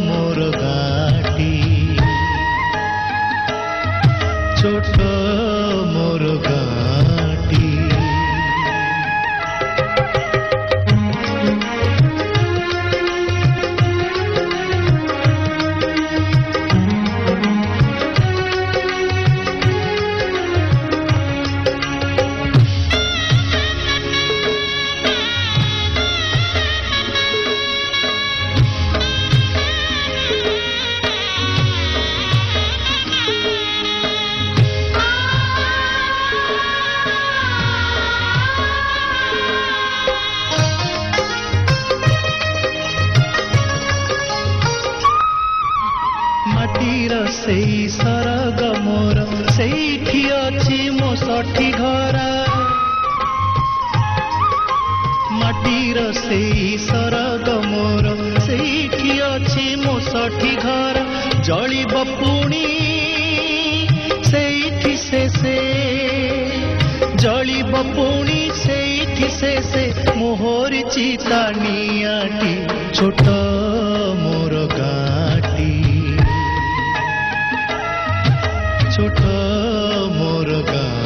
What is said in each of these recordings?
मोर गाटी छोट मोर गाटी सेई सरग मोर सेठी अछि मो सठी घरा माटीर सेई सरग मोर सेठी अछि मो सठी घरा जलिब पुणी सेठी से जलिब पुणी सेठी से मोहर चिता नियाटी छोट मोर गाटी छोट मोर गाटी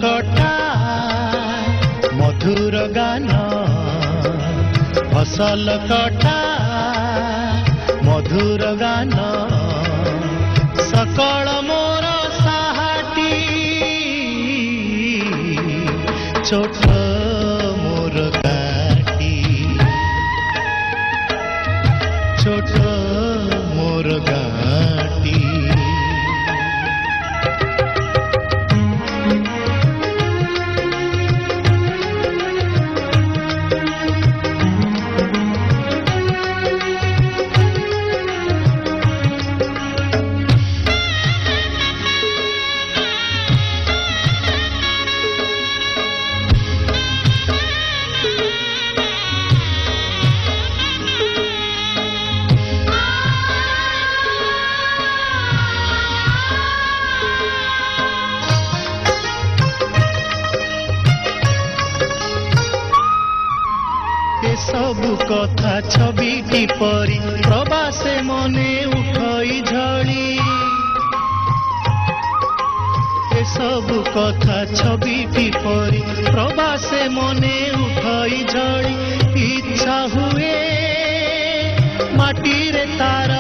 कटा मधुर गान फसल कटा मधुर गान सकल मोर साहाटी छोट मोर गाटी छोट मोर गाटी सबु कथा छविटी परी प्रवासे मने उठई झड़ी ए सबु कथा छविटी परी प्रवासे मने उठई झड़ी इच्छा हुए माटी रे तार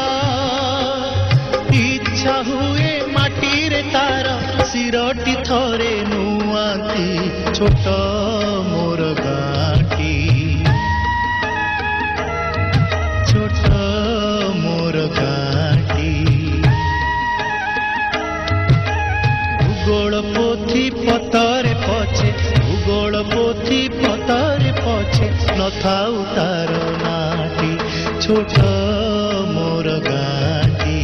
इच्छा हुए माटी रे तार सिरटी थरे नुआती छोट मोर गाटी छोट मोर गाटी भूगोल पोथी पतरे पछे भूगोल पोथी पतरे पछे नथाउ तार नाटी छोट मोर गाटी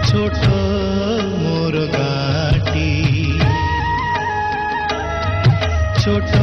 छोट मोर गाटी छोट